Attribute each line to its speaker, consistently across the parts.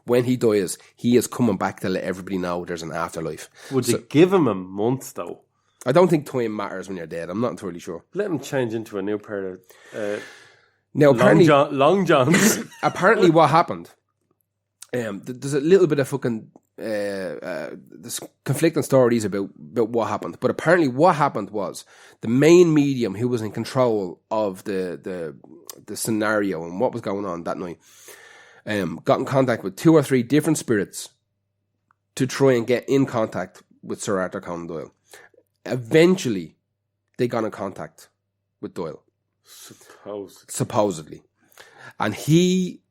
Speaker 1: when he dies, he is coming back to let everybody know there's an afterlife.
Speaker 2: Would you give him a month, though?
Speaker 1: I don't think time matters when you're dead. I'm not entirely sure.
Speaker 2: Let him change into a new pair of
Speaker 1: now, apparently,
Speaker 2: long johns.
Speaker 1: apparently what happened, there's a little bit of fucking there's conflicting stories about what happened. But apparently what happened was the main medium who was in control of the scenario and what was going on that night got in contact with 2 or 3 different spirits to try and get in contact with Sir Arthur Conan Doyle. Eventually, they got in contact with Doyle. Supposedly. And he,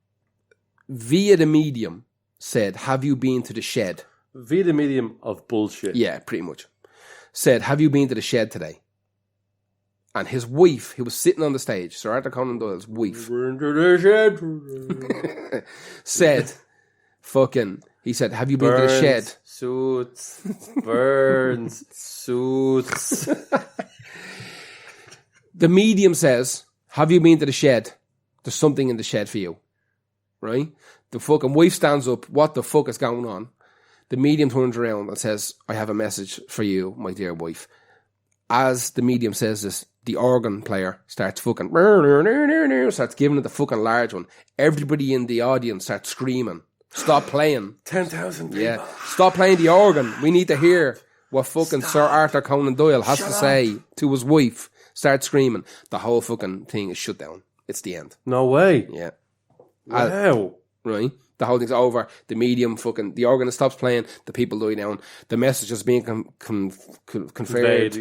Speaker 1: via the medium, said, have you been to the shed?
Speaker 2: Via the medium of bullshit.
Speaker 1: Yeah, pretty much. Said, have you been to the shed today? And his wife, who was sitting on the stage, Sir Arthur Conan Doyle's wife, said, he said, have you been to the shed?
Speaker 2: Suits, burns, suits.
Speaker 1: The medium says, have you been to the shed? There's something in the shed for you. Right? The fucking wife stands up. What the fuck is going on? The medium turns around and says, I have a message for you, my dear wife. As the medium says this, the organ player starts fucking, starts giving it the fucking large one. Everybody in the audience starts screaming. Stop playing.
Speaker 2: 10,000 people.
Speaker 1: Yeah. Stop playing the organ. We need to hear what fucking Sir Arthur Conan Doyle has to say to his wife. Start screaming. The whole fucking thing is shut down. It's the end.
Speaker 2: No way.
Speaker 1: Yeah.
Speaker 2: Wow.
Speaker 1: Right? The whole thing's over. The medium the organ stops playing. The people lie down. The message is being conveyed to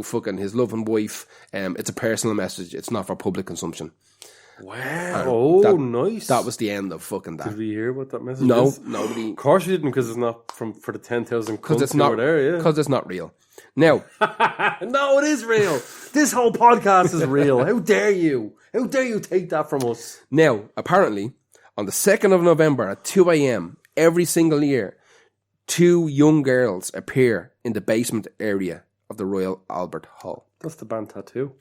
Speaker 1: fucking his loving wife. It's a personal message. It's not for public consumption.
Speaker 2: Wow. Nice.
Speaker 1: That was the end of fucking that.
Speaker 2: Did we hear what that message
Speaker 1: No,
Speaker 2: is?
Speaker 1: nobody.
Speaker 2: Of course you didn't, because it's not for the 10,000
Speaker 1: Because it's not
Speaker 2: there, yeah.
Speaker 1: Because it's not real. Now,
Speaker 2: no, it is real. This whole podcast is real. How dare you? How dare you take that from us?
Speaker 1: Now, apparently, on the 2nd of November at 2 a.m. every single year, 2 young girls appear in the basement area of the Royal Albert Hall.
Speaker 2: That's the band Tattoo.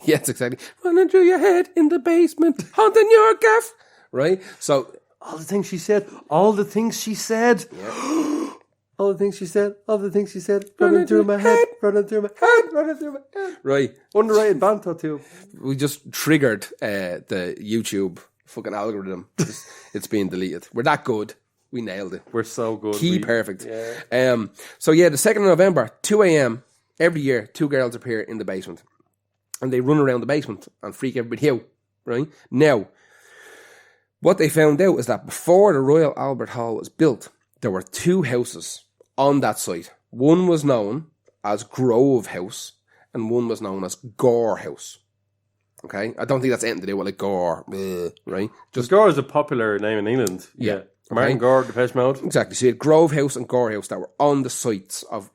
Speaker 1: Yes, exactly. Running through your head in the basement, haunting your gaff. Right? So,
Speaker 2: all the things she said. All the things she said.
Speaker 1: Yeah.
Speaker 2: All the things she said. All the things she said. Running through my head. Running through my head. Running through my head.
Speaker 1: Right.
Speaker 2: Underrated band Tattoo.
Speaker 1: We just triggered the YouTube fucking algorithm. It's being deleted. We're that good. We nailed it.
Speaker 2: We're so good.
Speaker 1: Perfect.
Speaker 2: Yeah.
Speaker 1: So yeah, the 2nd of November, 2 a.m. every year, 2 girls appear in the basement. And they run around the basement and freak everybody out. Right? Now, what they found out is that before the Royal Albert Hall was built, there were 2 houses on that site. One was known as Grove House and one was known as Gore House. Okay? I don't think that's anything to do with like Gore, right?
Speaker 2: Just Gore is a popular name in England.
Speaker 1: Yeah.
Speaker 2: Martin Gore, Depeche Mode.
Speaker 1: Exactly. So you had Grove House and Gore House that were on the site of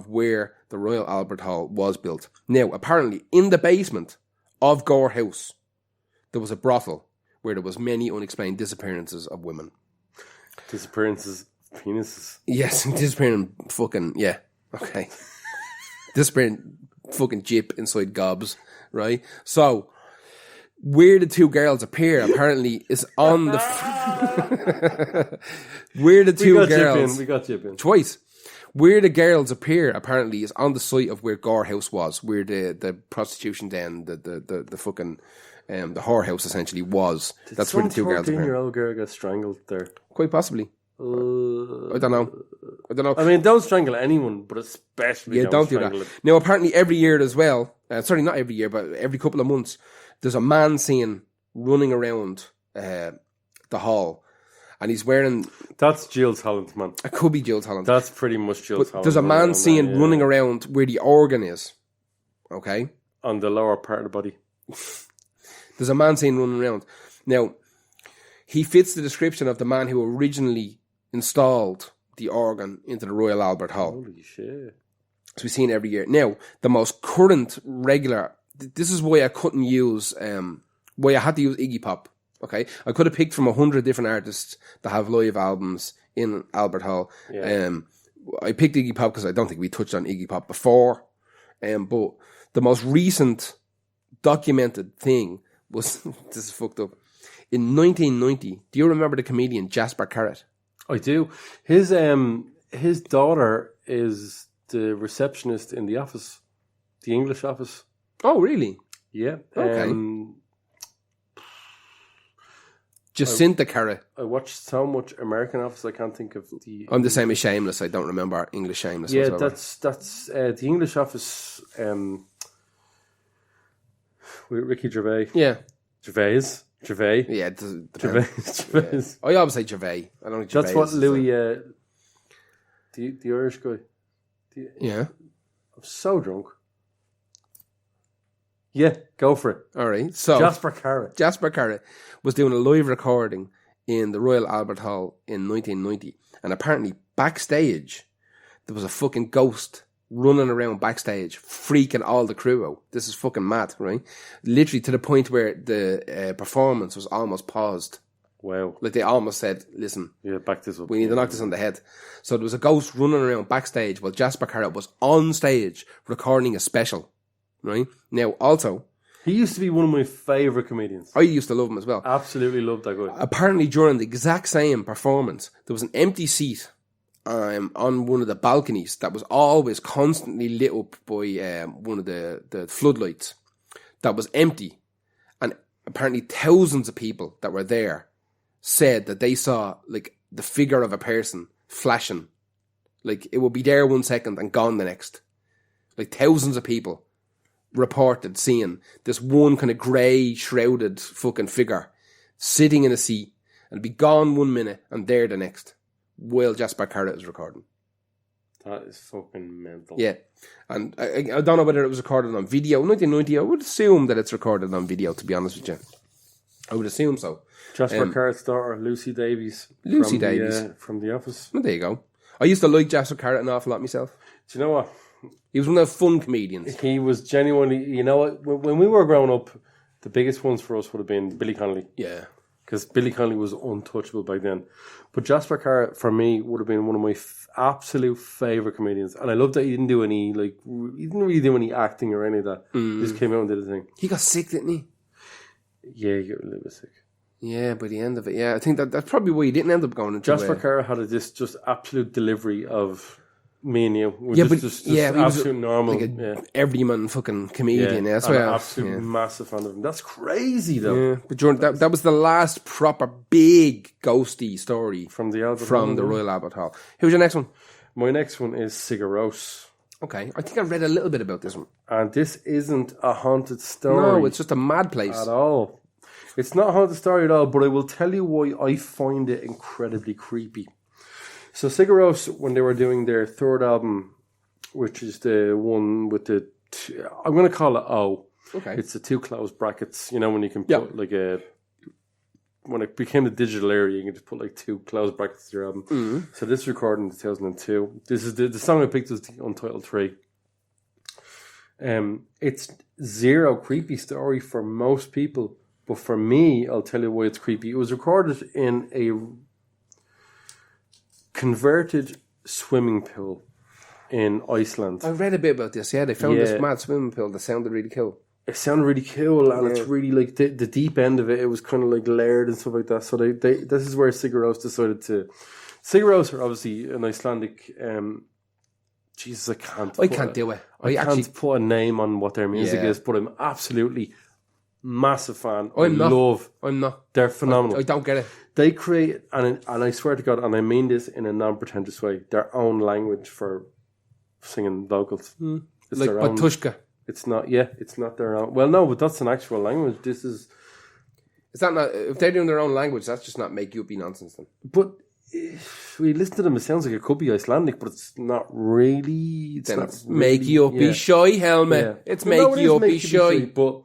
Speaker 1: where the Royal Albert Hall was built. Now, apparently, in the basement of Gore House, there was a brothel where there was many unexplained disappearances of women.
Speaker 2: Disappearances of penises.
Speaker 1: Yes, disappearing fucking, yeah. Okay. Disappearing fucking jip inside gobs, right? So, where the 2 girls appear apparently is on the where the 2 girls
Speaker 2: we got Jip in
Speaker 1: twice. Where the girls appear apparently is on the site of where Gore House was, where the prostitution den, the fucking the whorehouse essentially was. That's where the 2 girls appear.
Speaker 2: 14-year-old girl got strangled there.
Speaker 1: Quite possibly. I don't know.
Speaker 2: I mean, don't strangle anyone, but especially
Speaker 1: don't do that. Now, apparently every year as well, sorry, not every year, but every couple of months, there's a man seen running around the hall, and he's wearing...
Speaker 2: That's Giles Holland, man.
Speaker 1: It could be Giles Holland.
Speaker 2: That's pretty much Giles Holland.
Speaker 1: There's a man seen running around where the organ is, okay?
Speaker 2: On the lower part of the body.
Speaker 1: There's a man seen running around. Now, he fits the description of the man who originally installed the organ into the Royal Albert Hall.
Speaker 2: Holy shit.
Speaker 1: So we've seen every year. Now, the most current regular... This is why I couldn't use... why I had to use Iggy Pop. Okay? I could have picked from 100 different artists that have live albums in Albert Hall.
Speaker 2: Yeah.
Speaker 1: I picked Iggy Pop because I don't think we touched on Iggy Pop before. But the most recent documented thing was... This is fucked up. In 1990, do you remember the comedian Jasper Carrot?
Speaker 2: I do. His daughter is the receptionist in the office, the English office.
Speaker 1: Oh, really?
Speaker 2: Yeah.
Speaker 1: Okay. Jacinta Carrot.
Speaker 2: I watched so much American Office, I can't think of the...
Speaker 1: I'm the same as Shameless. I don't remember English Shameless.
Speaker 2: Yeah,
Speaker 1: whatsoever.
Speaker 2: that's the English Office with Ricky Gervais.
Speaker 1: Yeah.
Speaker 2: Gervais.
Speaker 1: Yeah, it doesn't
Speaker 2: Gervais.
Speaker 1: depend.
Speaker 2: Gervais.
Speaker 1: I always say Gervais. I don't think
Speaker 2: That's
Speaker 1: Gervais
Speaker 2: what
Speaker 1: is
Speaker 2: Louis, the Irish guy.
Speaker 1: Yeah.
Speaker 2: I'm so drunk. Yeah, go for it.
Speaker 1: All right. So
Speaker 2: Jasper Carrot
Speaker 1: was doing a live recording in the Royal Albert Hall in 1990, and apparently backstage there was a fucking ghost running around backstage, freaking all the crew out. This is fucking mad, right? Literally to the point where the performance was almost paused.
Speaker 2: Wow.
Speaker 1: Like they almost said, "Listen,
Speaker 2: Yeah, back this up.
Speaker 1: we need to knock this on the head." So there was a ghost running around backstage while Jasper Carrot was on stage recording a special. Right? Now, also,
Speaker 2: He used to be one of my favourite comedians.
Speaker 1: I used to love him as well.
Speaker 2: Absolutely loved that guy.
Speaker 1: Apparently, during the exact same performance, there was an empty seat on one of the balconies that was always constantly lit up by one of the floodlights that was empty. And apparently thousands of people that were there said that they saw like the figure of a person flashing. Like it would be there 1 second and gone the next. Like thousands of people reported seeing this one kind of grey, shrouded fucking figure sitting in a seat and be gone 1 minute and there the next while Jasper Carrot is recording.
Speaker 2: That is fucking mental.
Speaker 1: Yeah. And I don't know whether it was recorded on video. 1990, I would assume that it's recorded on video, to be honest with you. I would assume so.
Speaker 2: Jasper Carrot's daughter, Lucy Davies.
Speaker 1: Lucy Davies.
Speaker 2: From The Office.
Speaker 1: Well, there you go. I used to like Jasper Carrot an awful lot myself.
Speaker 2: Do you know what?
Speaker 1: He was one of the fun comedians.
Speaker 2: He was genuinely, you know what? When we were growing up, the biggest ones for us would have been Billy Connolly.
Speaker 1: Yeah.
Speaker 2: Because Billy Connolly was untouchable back then. But Jasper Carrot, for me, would have been one of my absolute favourite comedians. And I love that he didn't do any, like, he didn't really do any acting or any of that. He just came out and did his thing.
Speaker 1: He got sick, didn't he?
Speaker 2: Yeah, he got a little bit sick.
Speaker 1: Yeah, by the end of it. Yeah, I think that's probably why he didn't end up going into
Speaker 2: Jasper Carrot had this just absolute delivery of me and you.
Speaker 1: Yeah,
Speaker 2: just
Speaker 1: he was
Speaker 2: absolute normal.
Speaker 1: like a everyman fucking comedian. Yeah, that's
Speaker 2: I'm
Speaker 1: why
Speaker 2: an absolute massive fan of him. That's crazy, though.
Speaker 1: Yeah, but during that was the last proper big ghosty story
Speaker 2: From the
Speaker 1: Royal Albert Hall. Who's your next one?
Speaker 2: My next one is Cigaros.
Speaker 1: Okay, I think I read a little bit about this one.
Speaker 2: And this isn't a haunted story.
Speaker 1: No, it's just a mad place.
Speaker 2: At all. It's not a haunted story at all, but I will tell you why I find it incredibly creepy. So Cigaros, when they were doing their third album, which is the one with the... I'm going to call it O.
Speaker 1: Okay.
Speaker 2: It's the two closed brackets. You know, when you can put like a... When it became the digital era, you can just put like two closed brackets to your album.
Speaker 1: Mm-hmm.
Speaker 2: So this recorded in 2002. This is the song I picked was the Untitled 3. It's zero creepy story for most people. But for me, I'll tell you why it's creepy. It was recorded in a converted swimming pool in Iceland.
Speaker 1: I read a bit about this. Yeah, they found this mad swimming pool that sounded really cool.
Speaker 2: It sounded really cool, and it's really like the deep end of it. It was kind of like layered and stuff like that. So they this is where Cigaros decided to. Cigaros are obviously an Icelandic. Jesus, I can't
Speaker 1: do it.
Speaker 2: I can't put a name on what their music is, but I'm absolutely massive fan.
Speaker 1: I'm not.
Speaker 2: They're phenomenal.
Speaker 1: I don't get it.
Speaker 2: They create, and I swear to God, and I mean this in a non-pretentious way, their own language for singing vocals. It's
Speaker 1: like
Speaker 2: their own.
Speaker 1: Batushka.
Speaker 2: It's not. Yeah, it's not their own. Well, no, but that's an actual language. This is.
Speaker 1: Is that not? If they're doing their own language, that's just not make you be nonsense then.
Speaker 2: But if we listen to them, it sounds like it could be Icelandic, but it's not really. It's not really,
Speaker 1: make you up be shy, Helmet. Yeah. It's make you up be shy.
Speaker 2: But.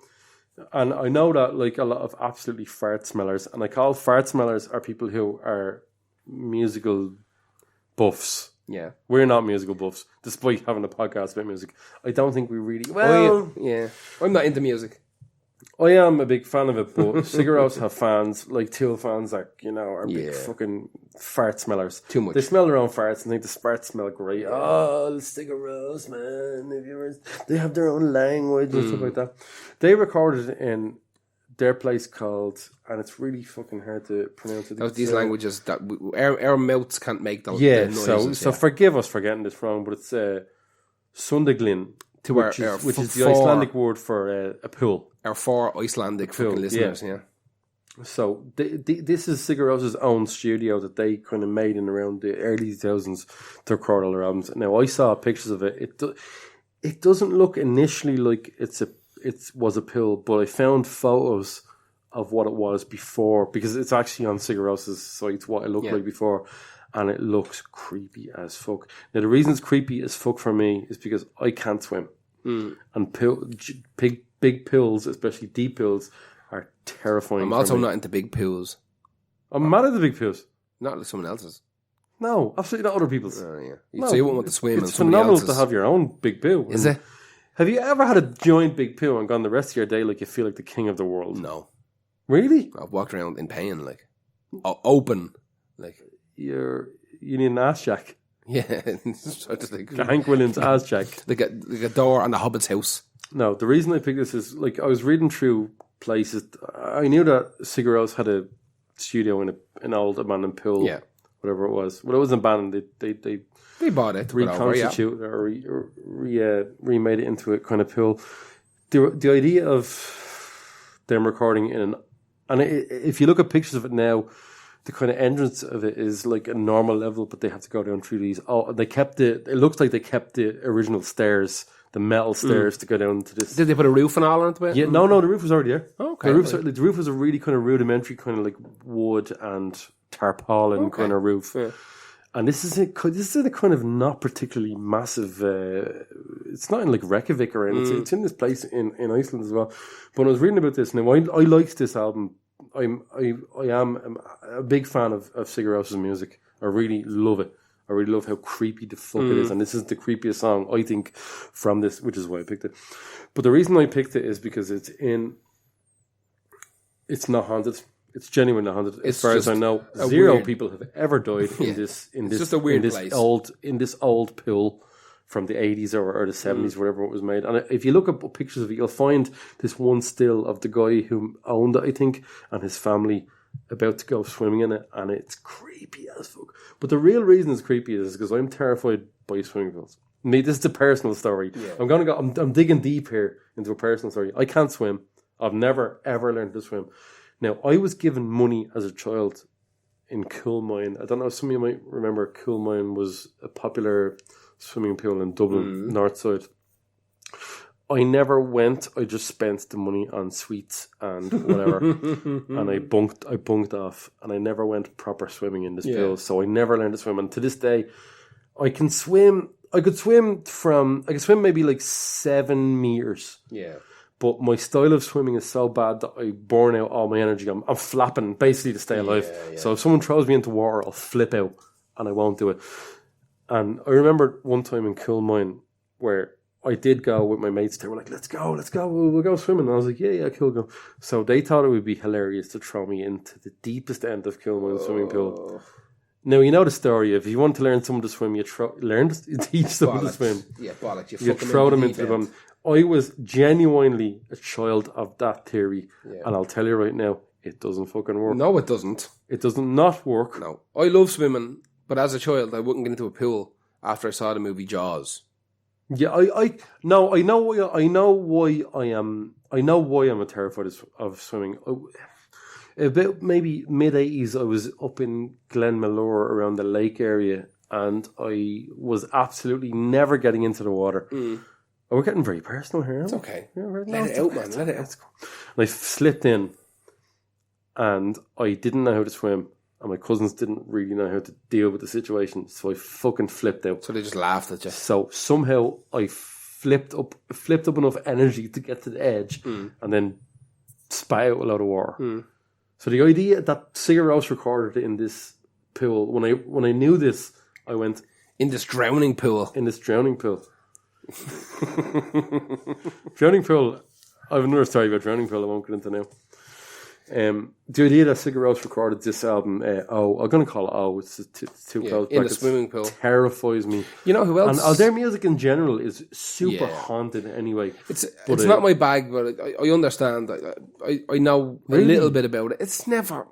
Speaker 2: And I know that like a lot of absolutely fart smellers, and I call fart smellers are people who are musical buffs.
Speaker 1: Yeah.
Speaker 2: We're not musical buffs, despite having a podcast about music. I don't think we really...
Speaker 1: Well, yeah. I'm not into music.
Speaker 2: I am a big fan of it, but Cigaros have fans, like Tool fans that, you know, are big fucking fart smellers.
Speaker 1: Too much.
Speaker 2: They smell their own farts and think the farts smell great. Oh, the Cigaros, man. They have their own language and stuff like that. They recorded in their place called, and it's really fucking hard to pronounce it.
Speaker 1: These languages that our mouths can't make those.
Speaker 2: Yeah,
Speaker 1: the noises,
Speaker 2: so forgive us for getting this wrong, but it's Sundaglin, which is the Icelandic word for a pool.
Speaker 1: Our 4 Icelandic fucking listeners, yeah.
Speaker 2: So this is Sigur Rós's own studio that they kind of made in around the early 2000s to record all their albums. Now I saw pictures of it. It doesn't look initially like it was a pill, but I found photos of what it was before, because it's actually on Sigur Rós's site what it looked like before, and it looks creepy as fuck. Now the reason it's creepy as fuck for me is because I can't swim, and big pills, especially deep pills, are terrifying.
Speaker 1: I'm also not into big pools.
Speaker 2: I'm mad at the big pills.
Speaker 1: Not like someone else's.
Speaker 2: No, absolutely not other people's.
Speaker 1: Oh, yeah. No, so you won't want to swim.
Speaker 2: It's phenomenal to have your own big poo.
Speaker 1: Is it?
Speaker 2: Have you ever had a giant big poo and gone the rest of your day like you feel like the king of the world?
Speaker 1: No.
Speaker 2: Really?
Speaker 1: I've walked around in pain, like open, like
Speaker 2: you need an ass jack.
Speaker 1: Yeah, so just like
Speaker 2: Hank Williams ass jack.
Speaker 1: Like a door on the Hobbit's house.
Speaker 2: No, the reason I picked this is like I was reading through places. I knew that Sigur Rós had a studio in an old abandoned pool.
Speaker 1: Yeah,
Speaker 2: whatever it was. Well, it wasn't abandoned.
Speaker 1: They bought it,
Speaker 2: reconstitute or remade it into a kind of pool. The idea of them recording if you look at pictures of it now, the kind of entrance of it is like a normal level, but they have to go down through these. Oh, they kept it. It looks like they kept the original stairs, the metal stairs to go down to this.
Speaker 1: Did they put a roof and all onto it?
Speaker 2: Yeah, no, the roof was already there.
Speaker 1: Oh, okay.
Speaker 2: The roof was a really kind of rudimentary, kind of like wood and tarpaulin kind of roof. Yeah. And this is a kind of not particularly massive. It's not in like Reykjavik or anything. It's in this place in Iceland as well. But when I was reading about this, now I liked this album. I am a big fan of Sigur Rós's music. I really love it. I really love how creepy the fuck it is. And this is the creepiest song, I think, from this, which is why I picked it. But the reason I picked it is because it's not haunted. It's genuinely haunted. As far as I know, zero people have ever died in this
Speaker 1: just a weird place.
Speaker 2: In this old pool from the 80s or the 70s, whatever it was made. And if you look up pictures of it, you'll find this one still of the guy who owned it, I think, and his family about to go swimming in it, and it's creepy as fuck. But the real reason it's creepy is because I'm terrified by swimming pools. This is a personal story. Yeah. I'm digging deep here into a personal story. I can't swim. I've never ever learned to swim. Now, I was given money as a child in Coolmine. I don't know, some of you might remember Coolmine was a popular swimming pool in Dublin, north side. I never went. I just spent the money on sweets and whatever. And I bunked off. And I never went proper swimming in this pool. So I never learned to swim. And to this day, I can swim. I could swim maybe like 7 meters.
Speaker 1: Yeah.
Speaker 2: But my style of swimming is so bad that I burn out all my energy. I'm flapping basically to stay alive. Yeah. So if someone throws me into water, I'll flip out and I won't do it. And I remember one time in Coolmine where I did go with my mates. They were like, let's go, we'll go swimming. And I was like, yeah, cool, go. So they thought it would be hilarious to throw me into the deepest end of Coolmine swimming pool. Now, you know the story. If you want to learn someone to swim, you teach someone to swim.
Speaker 1: Yeah, bollocks.
Speaker 2: You throw them into the bottom. I was genuinely a child of that theory. Yeah. And I'll tell you right now, it doesn't fucking work.
Speaker 1: No, it doesn't.
Speaker 2: It does not work.
Speaker 1: No. I love swimming, but as a child, I wouldn't get into a pool after I saw the movie Jaws.
Speaker 2: Yeah, I know why I'm terrified of swimming. About maybe mid-80s, I was up in Glenmalure around the lake area, and I was absolutely never getting into the water. Oh, we're getting very personal here.
Speaker 1: It's okay.
Speaker 2: Yeah,
Speaker 1: let it out, man. Let it out.
Speaker 2: And I slipped in, and I didn't know how to swim, and my cousins didn't really know how to deal with the situation, so I fucking flipped out.
Speaker 1: So they just laughed at you.
Speaker 2: So somehow I flipped up enough energy to get to the edge, and then spat out a lot of water. So the idea that Sigur Rós recorded in this pool, when I knew this, I went
Speaker 1: in this drowning pool.
Speaker 2: Drowning pool. I have another story about drowning pool I won't get into now. The idea that Sigur Rós recorded this album, I'm going to call it it's too close.
Speaker 1: In the swimming pool.
Speaker 2: Terrifies me.
Speaker 1: You know who else?
Speaker 2: And their music in general is super haunted anyway.
Speaker 1: It's not my bag, but I understand. I know a little bit about it. It's never